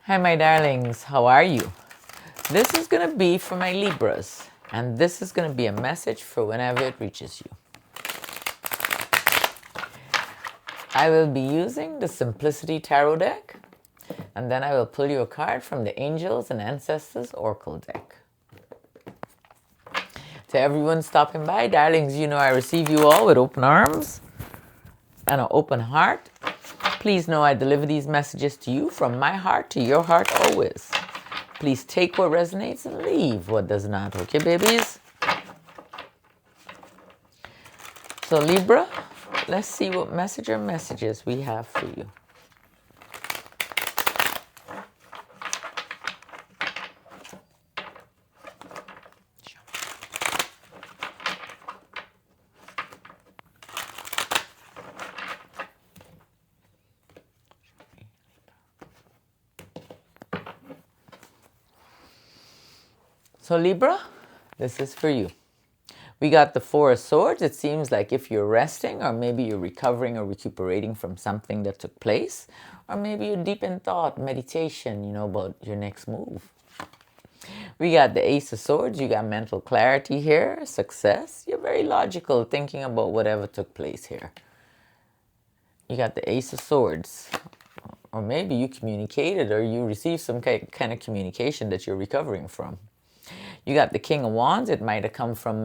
Hi, my darlings. How are you? This is going to be for my Libras, and this is going to be a message for whenever it reaches you. I will be using the Simplicity Tarot deck, and then I will pull you a card from the Angels and Ancestors Oracle deck. To everyone stopping by, darlings, you know I receive you all with open arms and an open heart. Please know I deliver these messages to you from my heart to your heart always. Please take what resonates and leave what does not. Okay, babies? So Libra, let's see what message or messages we have for you. So Libra, this is for you. We got the Four of Swords. It seems like if you're resting, or maybe you're recovering or recuperating from something that took place, or maybe you're deep in thought, meditation, about your next move. We got the Ace of Swords. You got mental clarity here, success. You're very logical, thinking about whatever took place here. You got the Ace of Swords. Or maybe you communicated or you received some kind of communication that you're recovering from. You got the King of Wands. It might have come from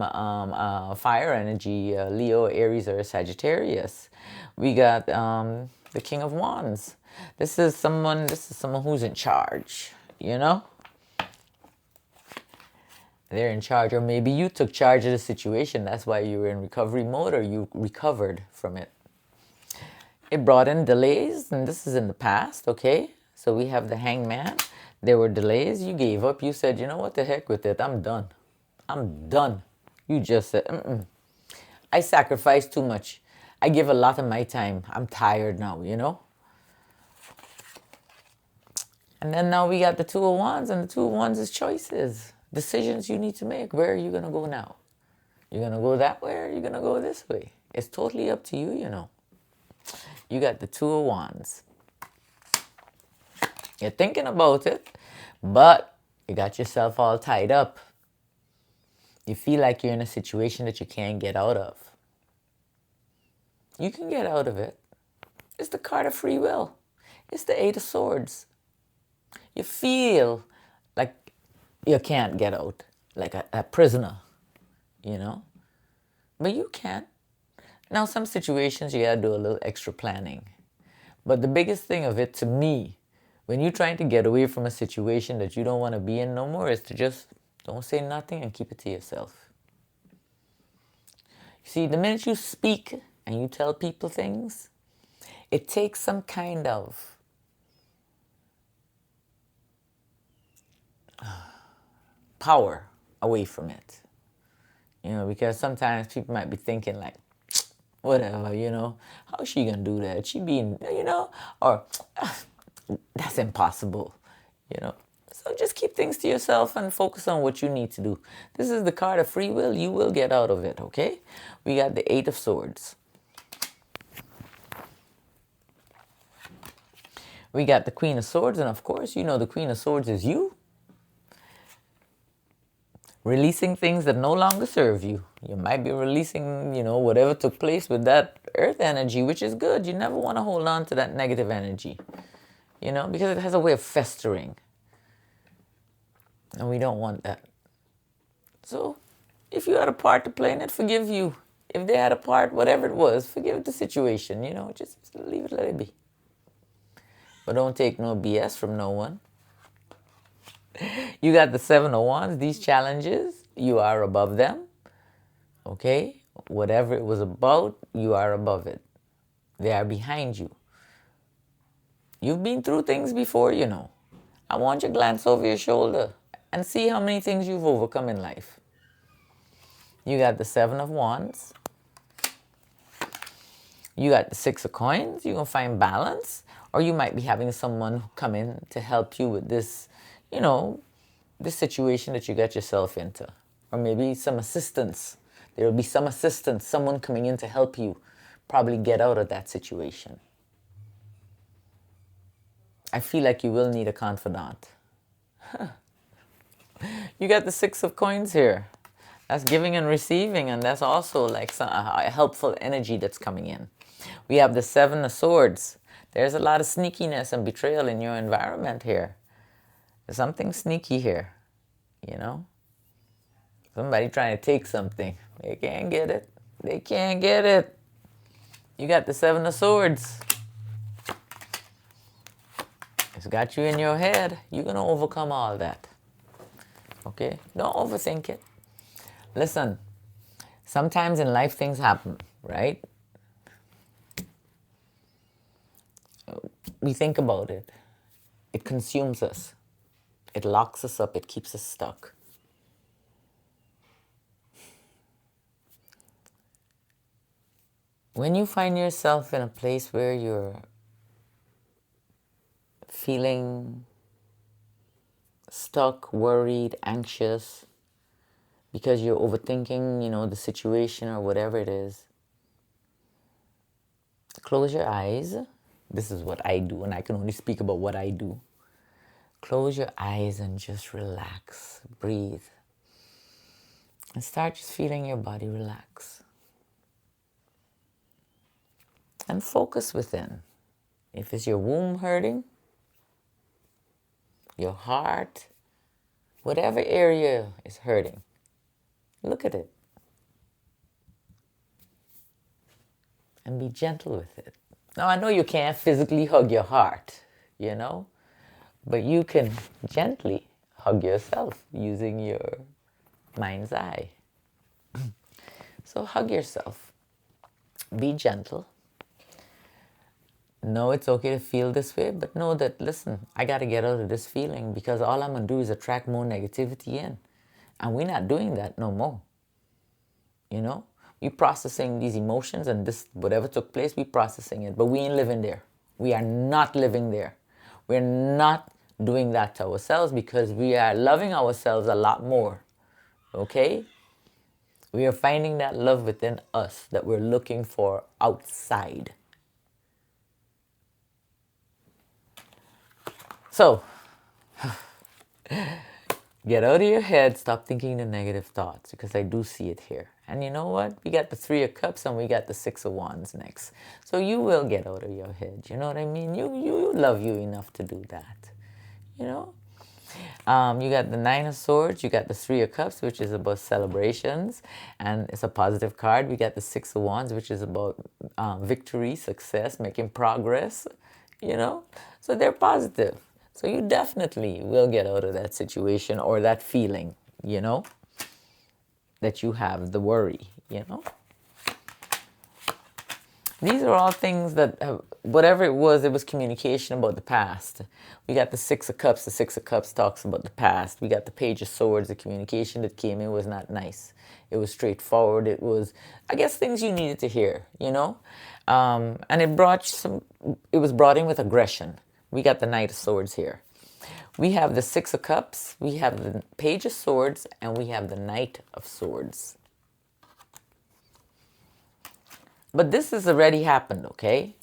fire energy, Leo, Aries, or Sagittarius. We got the King of Wands. This is someone who's in charge, They're in charge, or maybe you took charge of the situation. That's why you were in recovery mode, or you recovered from it. It brought in delays, and this is in the past, okay? So we have the Hangman. There were delays. You gave up. You said, you know what, the heck with it. I'm done. I'm done. You just said, I sacrificed too much. I give a lot of my time. I'm tired now, And then now we got the Two of Wands, and the Two of Wands is choices. Decisions you need to make. Where are you going to go now? You're going to go that way, or you're going to go this way? It's totally up to you, You got the Two of Wands. You're thinking about it, but you got yourself all tied up. You feel like you're in a situation that you can't get out of. You can get out of it. It's the card of free will. It's the Eight of Swords. You feel like you can't get out, like a prisoner, But you can. Now, some situations you gotta do a little extra planning. But the biggest thing of it to me, when you're trying to get away from a situation that you don't want to be in no more, is to just don't say nothing and keep it to yourself. You see, the minute you speak and you tell people things, it takes some kind of power away from it. Because sometimes people might be thinking like, whatever, how's she gonna do that? She being, or that's impossible, So just keep things to yourself and focus on what you need to do. This is the card of free will. You will get out of it, okay? We got the Eight of Swords. We got the Queen of Swords, and of course, the Queen of Swords is you. Releasing things that no longer serve you. You might be releasing, whatever took place with that earth energy, which is good. You never want to hold on to that negative energy, because it has a way of festering. And we don't want that. So, if you had a part to play in it, forgive you. If they had a part, whatever it was, forgive the situation, just leave it, let it be. But don't take no BS from no one. You got the Seven of Wands. These challenges, you are above them. Okay? Whatever it was about, you are above it. They are behind you. You've been through things before, I want you to glance over your shoulder and see how many things you've overcome in life. You got the Seven of Wands. You got the Six of Coins. You're going to find balance. Or you might be having someone come in to help you with this, this situation that you got yourself into. Or maybe some assistance. There will be some assistance, someone coming in to help you probably get out of that situation. I feel like you will need a confidant. You got the Six of Coins here. That's giving and receiving, and that's also like a helpful energy that's coming in. We have the Seven of Swords. There's a lot of sneakiness and betrayal in your environment here. There's something sneaky here, you know? Somebody trying to take something. They can't get it. They can't get it. You got the Seven of Swords. It's got you in your head. You're going to overcome all that. Okay? Don't overthink it. Listen, sometimes in life things happen, right? We think about it. It consumes us. It locks us up. It keeps us stuck. When you find yourself in a place where you're feeling stuck, worried, anxious, because you're overthinking, the situation or whatever it is, close your eyes. This is what I do, and I can only speak about what I do. Close your eyes and just relax, breathe, and start just feeling your body relax. And focus within. If it's your womb hurting, your heart, whatever area is hurting, look at it. And be gentle with it. Now, I know you can't physically hug your heart, but you can gently hug yourself using your mind's eye. So hug yourself. Be gentle. Know it's okay to feel this way, but know that, listen, I got to get out of this feeling because all I'm going to do is attract more negativity in. And we're not doing that no more. We're processing these emotions and this, whatever took place, we're processing it. But we ain't living there. We are not living there. We're not doing that to ourselves because we are loving ourselves a lot more. Okay? We are finding that love within us that we're looking for outside. So, get out of your head, stop thinking the negative thoughts because I do see it here. And you know what? We got the Three of Cups and we got the Six of Wands next. So you will get out of your head. You know what I mean? You love you enough to do that. You got the Nine of Swords, you got the Three of Cups, which is about celebrations, and it's a positive card. We got the Six of Wands, which is about victory, success, making progress, So they're positive. So you definitely will get out of that situation or that feeling, that you have, the worry, These are all things that, whatever it was communication about the past. We got the Six of Cups. The Six of Cups talks about the past. We got the Page of Swords. The communication that came in was not nice. It was straightforward. It was, I guess, things you needed to hear, And it was brought in with aggression. We got the Knight of Swords here. We have the Six of Cups, we have the Page of Swords, and we have the Knight of Swords. But this has already happened, okay?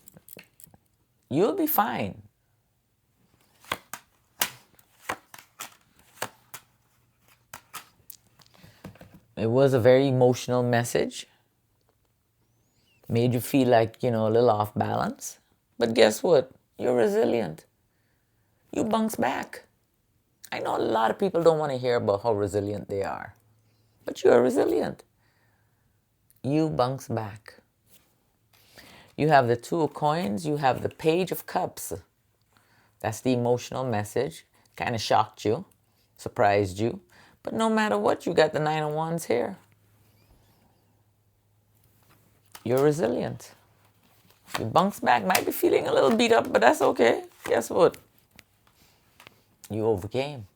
You'll be fine. It was a very emotional message. Made you feel like, a little off balance. But guess what? You're resilient. You bounce back. I know a lot of people don't want to hear about how resilient they are. But you are resilient. You bounce back. You have the Two of Coins. You have the Page of Cups. That's the emotional message. Kind of shocked you. Surprised you. But no matter what, you got the Nine of Wands here. You're resilient. You bounce back. Might be feeling a little beat up, but that's okay. Guess what? You overcame.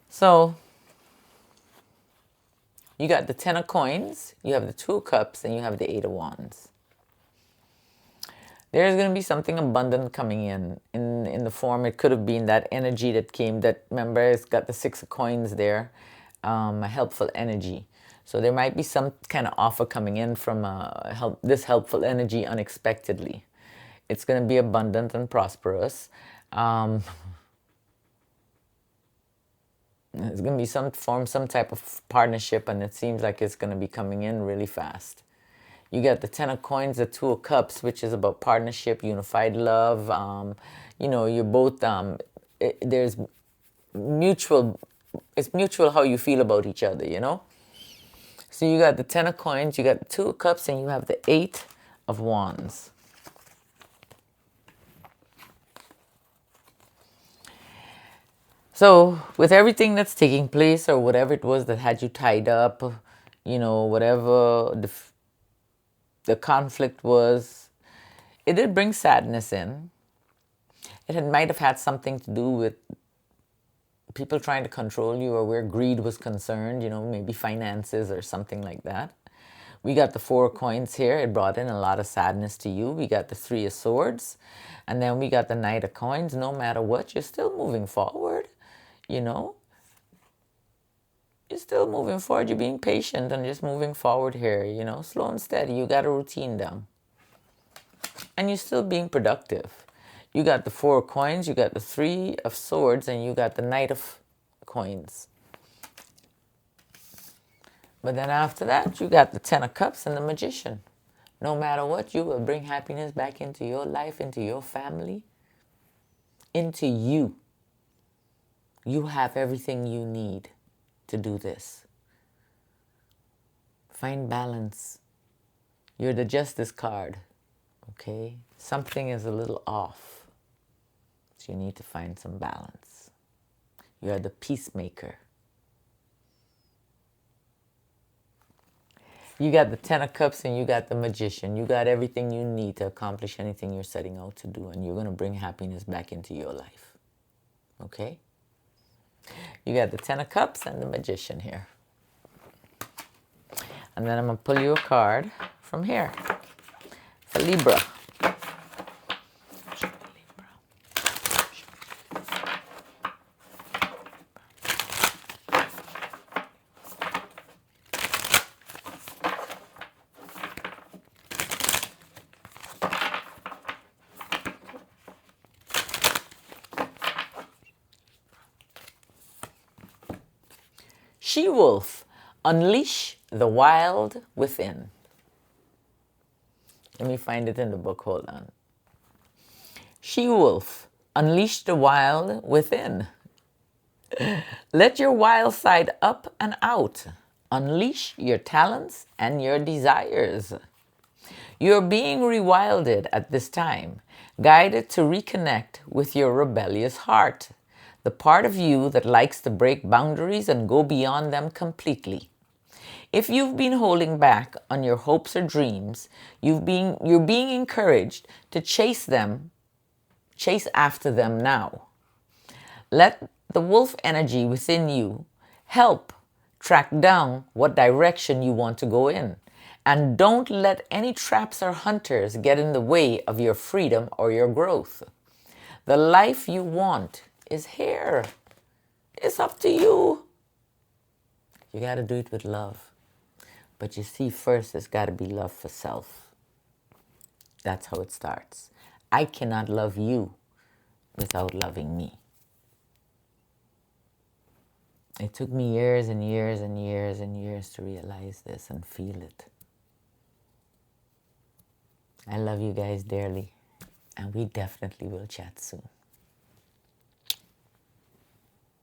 So, you got the Ten of Coins, you have the Two of Cups, and you have the Eight of Wands. There's going to be something abundant coming in the form. It could have been that energy that came, that, remember, it's got the 6 of coins there, a helpful energy. So there might be some kind of offer coming in from this helpful energy unexpectedly. It's going to be abundant and prosperous. It's going to be some type of partnership, and it seems like it's going to be coming in really fast. You got the 10 of coins, the 2 of cups, which is about partnership, unified love. You know, you're both, there's mutual, it's mutual how you feel about each other, you know? So you got the 10 of coins, you got the 2 of cups, and you have the 8 of wands. So with everything that's taking place, or whatever it was that had you tied up, you know, whatever the conflict was, it did bring sadness in. Might have had something to do with people trying to control you, or where greed was concerned, you know, maybe finances or something like that. We got the 4 of coins here. It brought in a lot of sadness to you. We got the 3 of swords. And then we got the Knight of coins. No matter what, you're still moving forward, you know. You're still moving forward. You're being patient and just moving forward here, you know, slow and steady. You got a routine down. And you're still being productive. You got the 4 of coins, you got the 3 of swords, and you got the Knight of coins. But then after that, you got the 10 of cups and the Magician. No matter what, you will bring happiness back into your life, into your family, into you. You have everything you need to do this. Find balance. You're the Justice card, okay? Something is a little off. So you need to find some balance. You are the Peacemaker. You got the 10 of cups and you got the Magician. You got everything you need to accomplish anything you're setting out to do, and you're going to bring happiness back into your life. Okay? You got the 10 of cups and the Magician here. And then I'm going to pull you a card from here for Libra. She-wolf, unleash the wild within. Let me find it in the book, hold on. She-wolf, unleash the wild within. Let your wild side up and out. Unleash your talents and your desires. You're being rewilded at this time, guided to reconnect with your rebellious heart, the part of you that likes to break boundaries and go beyond them completely. If you've been holding back on your hopes or dreams, you're being encouraged to chase after them now. Let the wolf energy within you help track down what direction you want to go in. And don't let any traps or hunters get in the way of your freedom or your growth. The life you want is here. It's up to you. You got to do it with love. But you see, first, it's got to be love for self. That's how it starts. I cannot love you without loving me. It took me years and years and years and years to realize this and feel it. I love you guys dearly, and we definitely will chat soon.